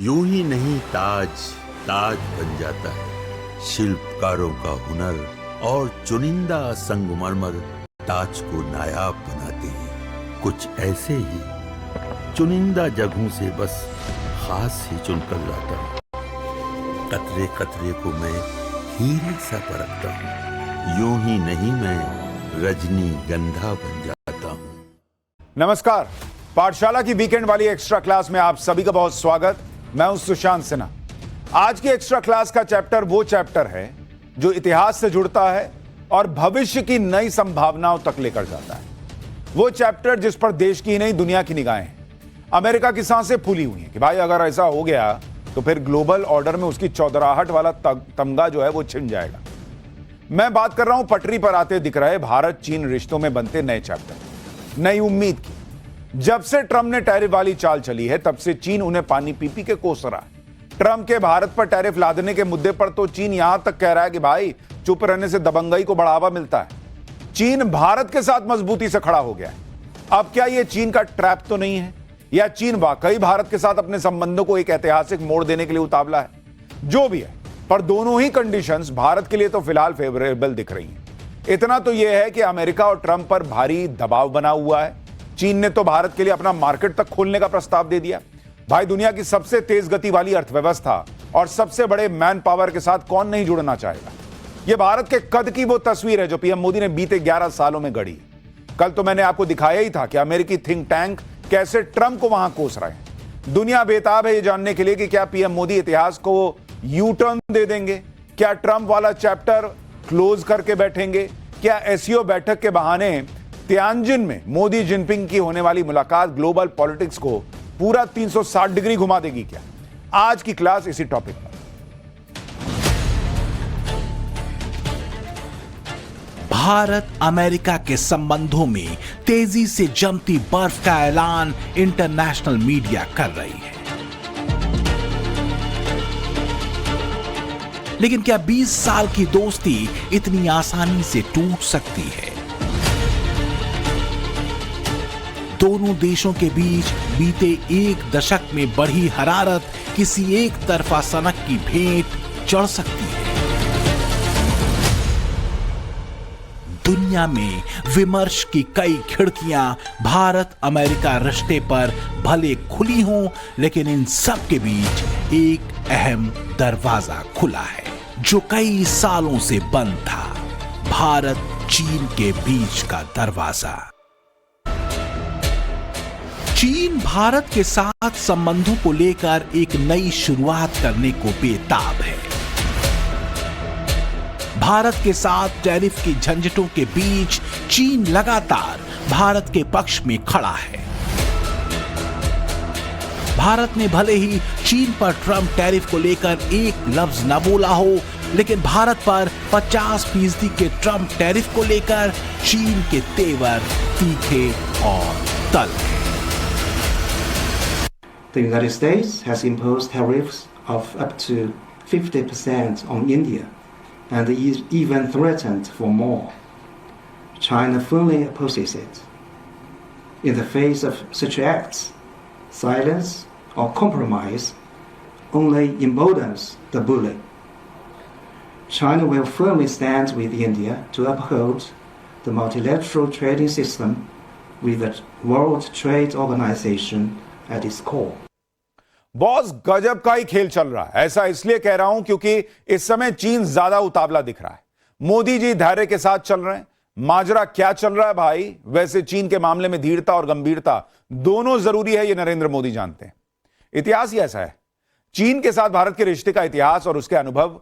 यूं ही नहीं ताज ताज बन जाता है। शिल्पकारों का हुनर और चुनिंदा संगमरमर ताज को नायाब बनाते हैं। कुछ ऐसे ही चुनिंदा जगहों से बस खास ही चुनकर लाता हूँ। कतरे कतरे को मैं हीरे सा परखता हूँ। यूं ही नहीं मैं रजनीगंधा बन जाता हूँ। नमस्कार, पाठशाला की वीकेंड वाली एक्स्ट्रा क्लास में आप सभी का बहुत स्वागत। मैं हूं सुशांत सिन्हा। आज की एक्स्ट्रा क्लास का चैप्टर वो चैप्टर है जो इतिहास से जुड़ता है और भविष्य की नई संभावनाओं तक लेकर जाता है। वो चैप्टर जिस पर देश की ही नहीं दुनिया की निगाहें हैं। अमेरिका की सांसें फूली हुई हैं कि भाई अगर ऐसा हो गया तो फिर ग्लोबल ऑर्डर में उसकी चौधराहट वाला तमगा जो है वो छिन जाएगा। मैं बात कर रहा हूं पटरी पर आते दिख रहे भारत चीन रिश्तों में बनते नए चैप्टर, नई उम्मीद की। जब से ट्रंप ने टैरिफ वाली चाल चली है तब से चीन उन्हें पानी पी पी के कोस रहा है। ट्रंप के भारत पर टैरिफ लादने के मुद्दे पर तो चीन यहां तक कह रहा है कि भाई चुप रहने से दबंगई को बढ़ावा मिलता है। चीन भारत के साथ मजबूती से खड़ा हो गया है। अब क्या यह चीन का ट्रैप तो नहीं है, या चीन वाकई भारत के साथ अपने संबंधों को एक ऐतिहासिक मोड़ देने के लिए उतावला है? जो भी है, पर दोनों ही कंडीशंस भारत के लिए तो फिलहाल फेवरेबल दिख रही हैं। इतना तो यह है कि अमेरिका और ट्रंप पर भारी दबाव बना हुआ है। चीन ने तो भारत के लिए अपना मार्केट तक खोलने का प्रस्ताव दे दिया। भाई दुनिया की सबसे तेज गति वाली अर्थव्यवस्था और सबसे बड़े मैन पावर के साथ कौन नहीं जुड़ना चाहेगा। यह भारत के कद की वो तस्वीर है जो पीएम मोदी ने बीते 11 सालों में गढ़ी। कल तो मैंने आपको दिखाया ही था कि अमेरिकी थिंक टैंक कैसे ट्रंप को वहां कोस रहे हैं। दुनिया बेताब है ये जानने के लिए कि क्या पीएम मोदी इतिहास को यू टर्न दे देंगे, क्या ट्रंप वाला चैप्टर क्लोज करके बैठेंगे, क्या एससीओ बैठक के बहाने तियानजिन में मोदी जिनपिंग की होने वाली मुलाकात ग्लोबल पॉलिटिक्स को पूरा 360 डिग्री घुमा देगी क्या? आज की क्लास इसी टॉपिक पर। भारत अमेरिका के संबंधों में तेजी से जमती बर्फ का ऐलान इंटरनेशनल मीडिया कर रही है। लेकिन क्या 20 साल की दोस्ती इतनी आसानी से टूट सकती है? दोनों देशों के बीच बीते एक दशक में बढ़ी हरारत किसी एक तरफा सनक की भेंट चढ़ सकती है। दुनिया में विमर्श की कई खिड़कियां भारत अमेरिका रिश्ते पर भले खुली हों, लेकिन इन सब के बीच एक अहम दरवाजा खुला है जो कई सालों से बंद था। भारत चीन के बीच का दरवाजा। चीन भारत के साथ संबंधों को लेकर एक नई शुरुआत करने को बेताब है। भारत के साथ टैरिफ की झंझटों के बीच चीन लगातार भारत के पक्ष में खड़ा है। भारत ने भले ही चीन पर ट्रंप टैरिफ को लेकर एक लफ्ज न बोला हो, लेकिन भारत पर 50% के ट्रंप टैरिफ को लेकर चीन के तेवर तीखे और तल्ख हैं। The United States has imposed tariffs of up to 50% on India and even threatened for more. China firmly opposes it. In the face of such acts, silence or compromise only emboldens the bully. China will firmly stand with India to uphold the multilateral trading system with the World Trade Organization at its core. Boss गजब का ही खेल चल रहा है। ऐसा इसलिए कह रहा हूं क्योंकि इस समय चीन ज्यादा उतावला दिख रहा है। मोदी जी धैर्य के साथ चल रहे हैं। माजरा क्या चल रहा है भाई? वैसे चीन के मामले में धीरता और गंभीरता दोनों जरूरी है, ये नरेंद्र मोदी जानते हैं। इतिहास ही ऐसा है। चीन के साथ भारत के रिश्ते का इतिहास और उसके अनुभव,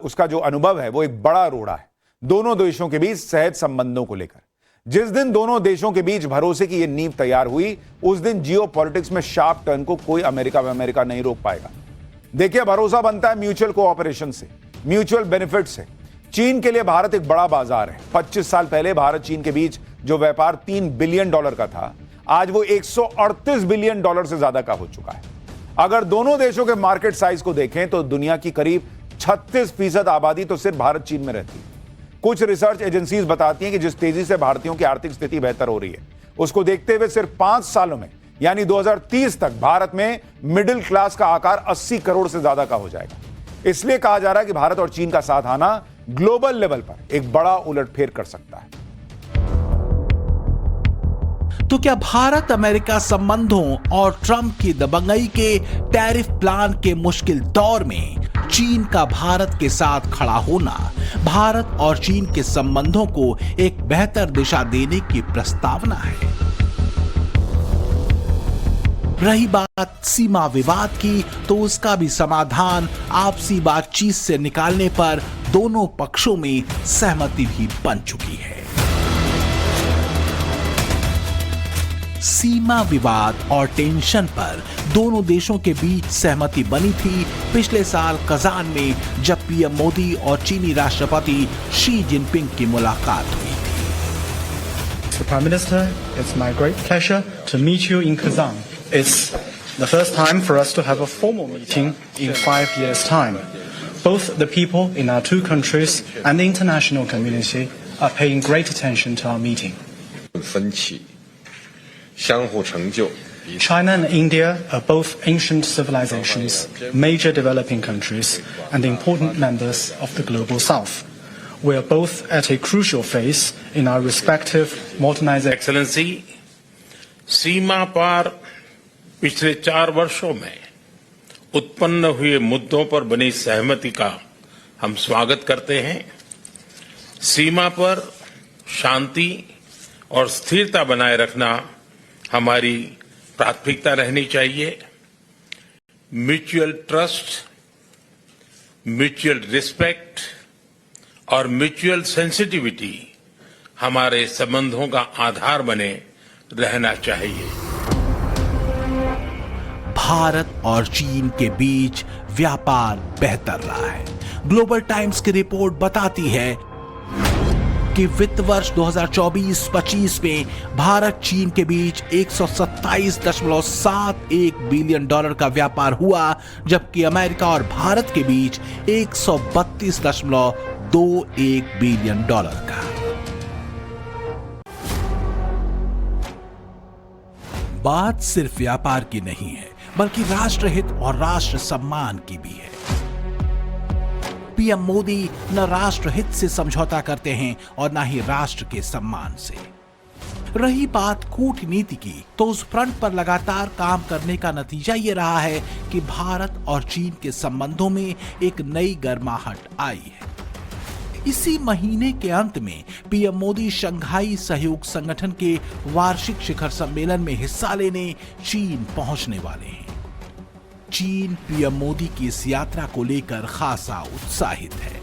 उसका जो अनुभव है वो एक बड़ा रोड़ा है दोनों देशों के बीच सहज संबंधों को लेकर। जिस दिन दोनों देशों के बीच भरोसे की यह नींव तैयार हुई, उस दिन जियोपॉलिटिक्स में शार्प टर्न को कोई अमेरिका नहीं रोक पाएगा। देखिए, भरोसा बनता है म्यूचुअल कोऑपरेशन से, म्यूचुअल बेनिफिट से। चीन के लिए भारत एक बड़ा बाजार है। 25 साल पहले भारत चीन के बीच जो व्यापार $3 बिलियन का था, आज वो $138 बिलियन से ज्यादा का हो चुका है। अगर दोनों देशों के मार्केट साइज को देखें तो दुनिया की करीब 36% आबादी तो सिर्फ भारत चीन में रहती है। कुछ रिसर्च एजेंसीज बताती हैं कि जिस तेजी से भारतीयों की आर्थिक स्थिति बेहतर हो रही है, उसको देखते हुए सिर्फ 5 सालों में यानी 2030 तक भारत में मिडिल क्लास का आकार 80 करोड़ से ज्यादा का हो जाएगा। इसलिए कहा जा रहा है कि भारत और चीन का साथ आना ग्लोबल लेवल पर एक बड़ा उलटफेर कर सकता है। तो क्या भारत अमेरिका संबंधों और ट्रंप की दबंगई के टैरिफ प्लान के मुश्किल दौर में चीन का भारत के साथ खड़ा होना भारत और चीन के संबंधों को एक बेहतर दिशा देने की प्रस्तावना है? रही बात सीमा विवाद की, तो उसका भी समाधान आपसी बातचीत से निकालने पर दोनों पक्षों में सहमति भी बन चुकी है। सीमा विवाद और टेंशन पर दोनों देशों के बीच सहमति बनी थी पिछले साल कजान में, जब पीएम मोदी और चीनी राष्ट्रपति शी जिनपिंग की मुलाकात हुई थी। Mr. Prime Minister, it's my great pleasure to meet you in Kazan. It's the first time for us to have a formal meeting in 5 years' time. Both the people in our two countries and the international community are paying great attention to our meeting. 分歧，相互成就。 China and India are both ancient civilizations, major developing countries, and important members of the global South. We are both at a crucial phase in our respective modernization. Excellency, सीमा पार पिछले 4 वर्षों में उत्पन्न हुए मुद्दों पर बनी सहमति का हम स्वागत करते हैं। सीमा पर शांति और स्थिरता बनाए रखना हमारी प्राथमिकता रहनी चाहिए। म्यूचुअल ट्रस्ट, म्यूचुअल रिस्पेक्ट और म्यूचुअल सेंसिटिविटी हमारे संबंधों का आधार बने रहना चाहिए। भारत और चीन के बीच व्यापार बेहतर रहा है। ग्लोबल टाइम्स की रिपोर्ट बताती है कि वित्त वर्ष 2024-25 में भारत चीन के बीच 127.71 बिलियन डॉलर का व्यापार हुआ, जबकि अमेरिका और भारत के बीच 132.21 बिलियन डॉलर का। बात सिर्फ व्यापार की नहीं है, बल्कि राष्ट्रहित और राष्ट्र सम्मान की भी है। पीएम मोदी न राष्ट्रहित से समझौता करते हैं और न ही राष्ट्र के सम्मान से। रही बात कूटनीति की, तो उस फ्रंट पर लगातार काम करने का नतीजा ये रहा है कि भारत और चीन के संबंधों में एक नई गर्माहट आई है। इसी महीने के अंत में पीएम मोदी शंघाई सहयोग संगठन के वार्षिक शिखर सम्मेलन में हिस्सा लेने चीन पहुंचने वाले हैं। चीन पीएम मोदी की इस यात्रा को लेकर खासा उत्साहित है।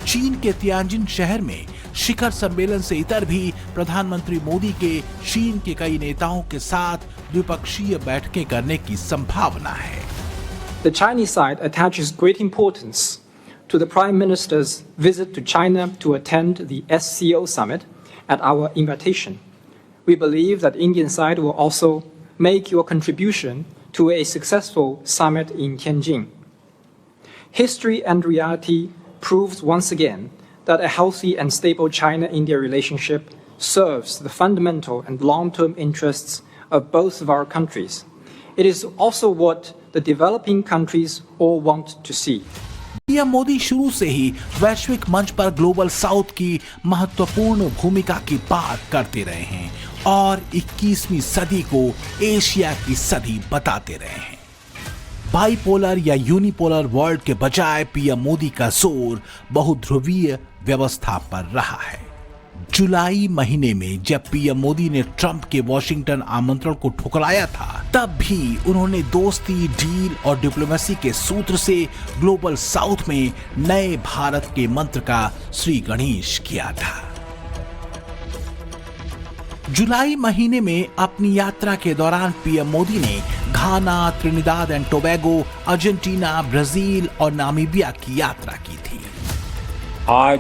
चीन के तियानजिन शहर में शिखर सम्मेलन से इतर भी प्रधानमंत्री मोदी के चीन के कई नेताओं के साथ द्विपक्षीय बैठकें करने की संभावना है। The Chinese side attaches great importance to the Prime Minister's visit to China to attend the SCO summit at our invitation. We believe that Indian side will also make your contribution to a successful summit in Tianjin. History and reality proves once again that a healthy and stable China-India relationship serves the fundamental and long-term interests of both of our countries. It is also what the developing countries all want to see. PM Modi शुरू से ही वैश्विक मंच पर global south की महत्वपूर्ण भूमिका की बात करते रहे हैं और 21वीं सदी को एशिया की सदी बताते रहे हैं। बाइपोलर या यूनिपोलर वर्ल्ड के बजाय पीएम मोदी का जोर बहुध्रुवीय व्यवस्था पर रहा है। जुलाई महीने में जब पीएम मोदी ने ट्रंप के वॉशिंगटन आमंत्रण को ठुकराया था, तब भी उन्होंने दोस्ती, डील और डिप्लोमेसी के सूत्र से ग्लोबल साउथ में नए भारत के मंत्र का श्री गणेश किया था। जुलाई महीने में अपनी यात्रा के दौरान पीएम मोदी ने Ghana, Trinidad and Tobago, Argentina, Brazil और नामीबिया की यात्रा की थी। आज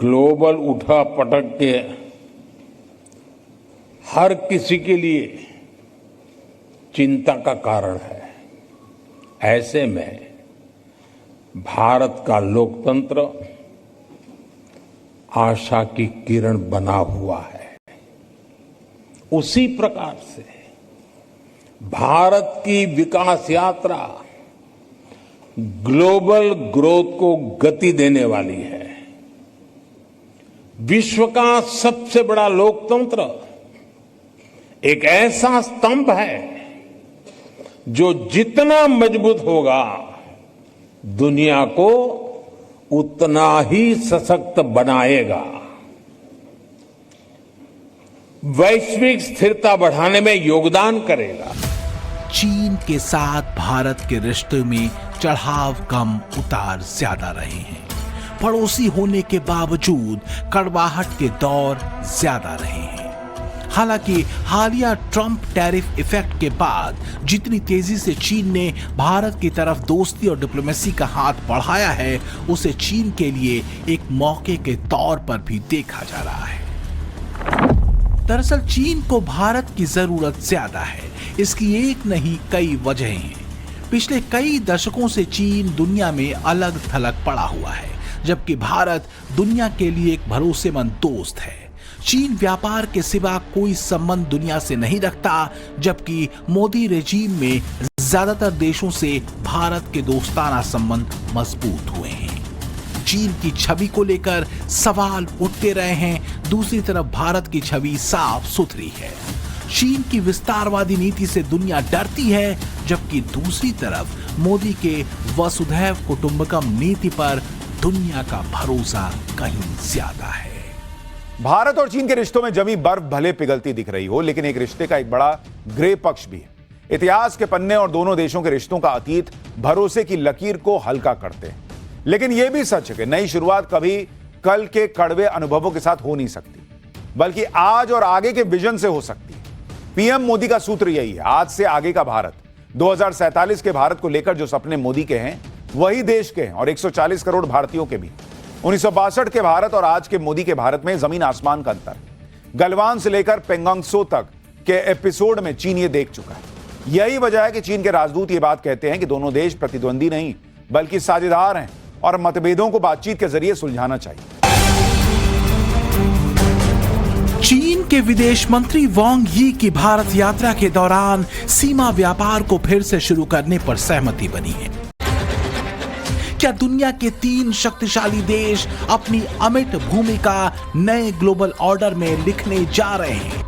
ग्लोबल उठा पटक के हर किसी के लिए चिंता का कारण है। ऐसे में भारत का लोकतंत्र आशा की किरण बना हुआ है। उसी प्रकार से भारत की विकास यात्रा ग्लोबल ग्रोथ को गति देने वाली है। विश्व का सबसे बड़ा लोकतंत्र एक ऐसा स्तंभ है जो जितना मजबूत होगा दुनिया को उतना ही सशक्त बनाएगा, वैश्विक स्थिरता बढ़ाने में योगदान करेगा। चीन के साथ भारत के रिश्ते में चढ़ाव कम उतार ज्यादा रहे हैं। पड़ोसी होने के बावजूद कड़वाहट के दौर ज्यादा रहे हैं। हालांकि हालिया ट्रंप टैरिफ इफेक्ट के बाद जितनी तेजी से चीन ने भारत की तरफ दोस्ती और डिप्लोमेसी का हाथ बढ़ाया है, उसे चीन के लिए एक मौके के तौर पर भी देखा जा रहा है। दरअसल चीन को भारत की जरूरत ज्यादा है। इसकी एक नहीं कई वजहें हैं। पिछले कई दशकों से चीन दुनिया में अलग थलग पड़ा हुआ है, जबकि भारत दुनिया के लिए एक भरोसेमंद दोस्त है। चीन व्यापार के सिवा कोई संबंध दुनिया से नहीं रखता, जबकि मोदी रेजीम में ज्यादातर देशों से भारत के दोस्ताना संबंध मजबूत हुए हैं। चीन की छवि को लेकर सवाल उठते रहे हैं। दूसरी तरफ भारत की छवि साफ सुथरी है। चीन की विस्तारवादी नीति से दुनिया डरती है, जबकि दूसरी तरफ मोदी के वसुधैव कुटुंबकम नीति पर दुनिया का भरोसा कहीं ज्यादा है। भारत और चीन के रिश्तों में जमी बर्फ भले पिघलती दिख रही हो, लेकिन एक रिश्ते का एक बड़ा ग्रे पक्ष भी है। इतिहास के पन्ने और दोनों देशों के रिश्तों का अतीत भरोसे की लकीर को हल्का करते हैं। लेकिन यह भी सच है कि नई शुरुआत कभी कल के कड़वे अनुभवों के साथ हो नहीं सकती, बल्कि आज और आगे के विजन से हो सकती है। पीएम मोदी का सूत्र यही है, आज से आगे का भारत। 2047 के भारत को लेकर जो सपने मोदी के हैं वही देश के हैं, और 140 करोड़ भारतीयों के भी। 1962 के भारत और आज के मोदी के भारत में जमीन आसमान का अंतर। गलवान से लेकर पेंगोंग त्सो तक के एपिसोड में चीन ये देख चुका है। यही वजह है कि चीन के राजदूत ये बात कहते हैं कि दोनों देश प्रतिद्वंदी नहीं बल्कि साझेदार हैं और मतभेदों को बातचीत के जरिए सुलझाना चाहिए। चीन के विदेश मंत्री वांग यी की भारत यात्रा के दौरान सीमा व्यापार को फिर से शुरू करने पर सहमति बनी है। क्या दुनिया के 3 शक्तिशाली देश अपनी अमिट भूमिका नए ग्लोबल ऑर्डर में लिखने जा रहे हैं?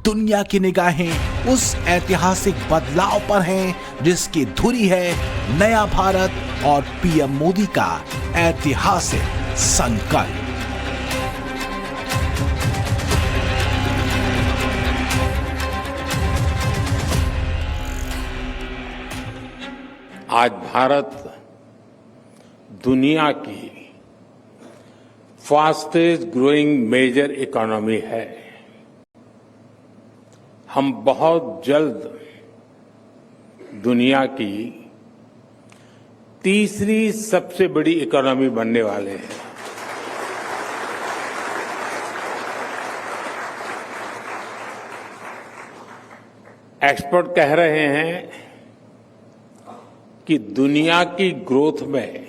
दुनिया की निगाहें उस ऐतिहासिक बदलाव पर हैं जिसकी धुरी है नया भारत और पीएम मोदी का ऐतिहासिक संकल्प। आज भारत दुनिया की फास्टेस्ट ग्रोइंग मेजर इकोनॉमी है। हम बहुत जल्द दुनिया की तीसरी सबसे बड़ी इकोनॉमी बनने वाले हैं। एक्सपर्ट कह रहे हैं कि दुनिया की ग्रोथ में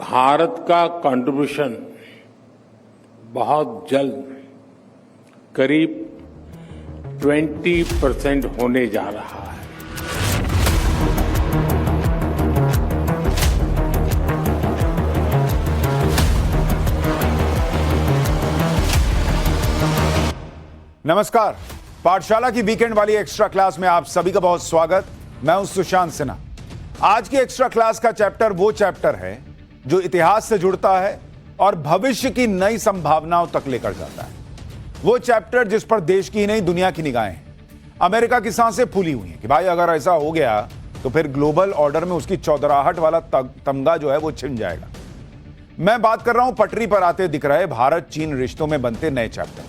भारत का कंट्रीब्यूशन बहुत जल्द करीब 20% होने जा रहा है। नमस्कार, पाठशाला की वीकेंड वाली एक्स्ट्रा क्लास में आप सभी का बहुत स्वागत। मैं हूं सुशांत सिन्हा। आज की एक्स्ट्रा क्लास का चैप्टर वो चैप्टर है जो इतिहास से जुड़ता है और भविष्य की नई संभावनाओं तक लेकर जाता है। वो चैप्टर जिस पर देश की ही नहीं दुनिया की निगाहें हैं। अमेरिका की सांसें फूली हुई हैं कि भाई अगर ऐसा हो गया तो फिर ग्लोबल ऑर्डर में उसकी चौधराहट वाला तमगा जो है वो छिन जाएगा। मैं बात कर रहा हूं पटरी पर आते दिख रहे भारत चीन रिश्तों में बनते नए चैप्टर,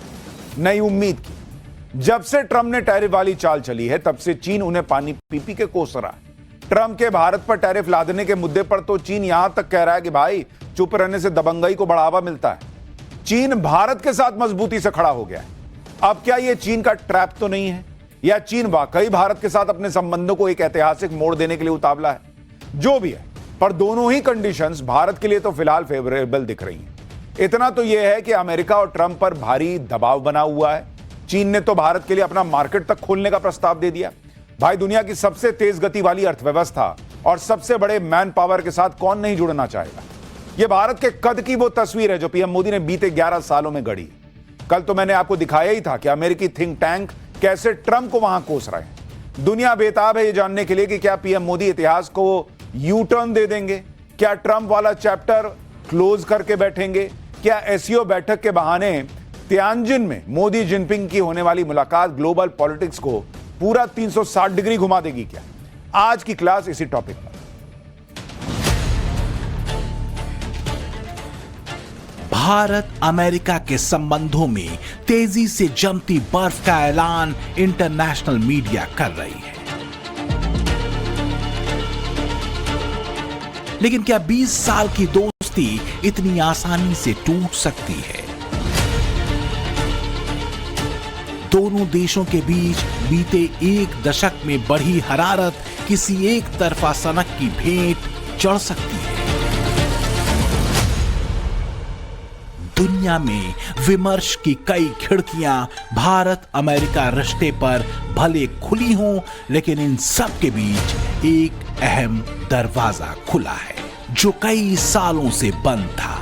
नई उम्मीद की। जब से ट्रंप ने टैरिफ वाली चाल चली है तब से चीन उन्हें पानी पी पी के कोस रहा है। ट्रंप के भारत पर टैरिफ लादने के मुद्दे पर तो चीन यहां तक कह रहा है कि भाई चुप रहने से दबंगई को बढ़ावा मिलता है। चीन भारत के साथ मजबूती से खड़ा हो गया है। अब क्या यह चीन का ट्रैप तो नहीं है, या चीन वाकई भारत के साथ अपने संबंधों को एक ऐतिहासिक मोड़ देने के लिए उतावला है? जो भी है, पर दोनों ही कंडीशंस भारत के लिए तो फिलहाल फेवरेबल दिख रही हैं। इतना तो यह है कि अमेरिका और ट्रंप पर भारी दबाव बना हुआ है। चीन ने तो भारत के लिए अपना मार्केट तक खोलने का प्रस्ताव दे दिया। भाई, दुनिया की सबसे तेज गति वाली अर्थव्यवस्था और सबसे बड़े मैन पावर के साथ कौन नहीं जुड़ना चाहेगा। यह भारत के कद की वो तस्वीर है जो पीएम मोदी ने बीते 11 सालों में गढ़ी। कल तो मैंने आपको दिखाया ही था कि अमेरिकी थिंक टैंक कैसे ट्रंप को वहां कोस रहे हैं। दुनिया बेताब है ये जानने के लिए कि क्या पीएम मोदी इतिहास को यू टर्न दे देंगे, क्या ट्रंप वाला चैप्टर क्लोज करके बैठेंगे, क्या एससीओ बैठक के बहाने तियानजिन में मोदी जिनपिंग की होने वाली मुलाकात ग्लोबल पॉलिटिक्स को पूरा 360 डिग्री घुमा देगी क्या। आज की क्लास इसी टॉपिक पर। भारत अमेरिका के संबंधों में तेजी से जमती बर्फ का ऐलान इंटरनेशनल मीडिया कर रही है। लेकिन क्या 20 साल की दोस्ती इतनी आसानी से टूट सकती है? दोनों देशों के बीच बीते एक दशक में बढ़ी हरारत किसी एक तरफा सनक की भेंट चढ़ सकती है। दुनिया में विमर्श की कई खिड़कियां भारत अमेरिका रिश्ते पर भले खुली हों, लेकिन इन सब के बीच एक अहम दरवाजा खुला है जो कई सालों से बंद था।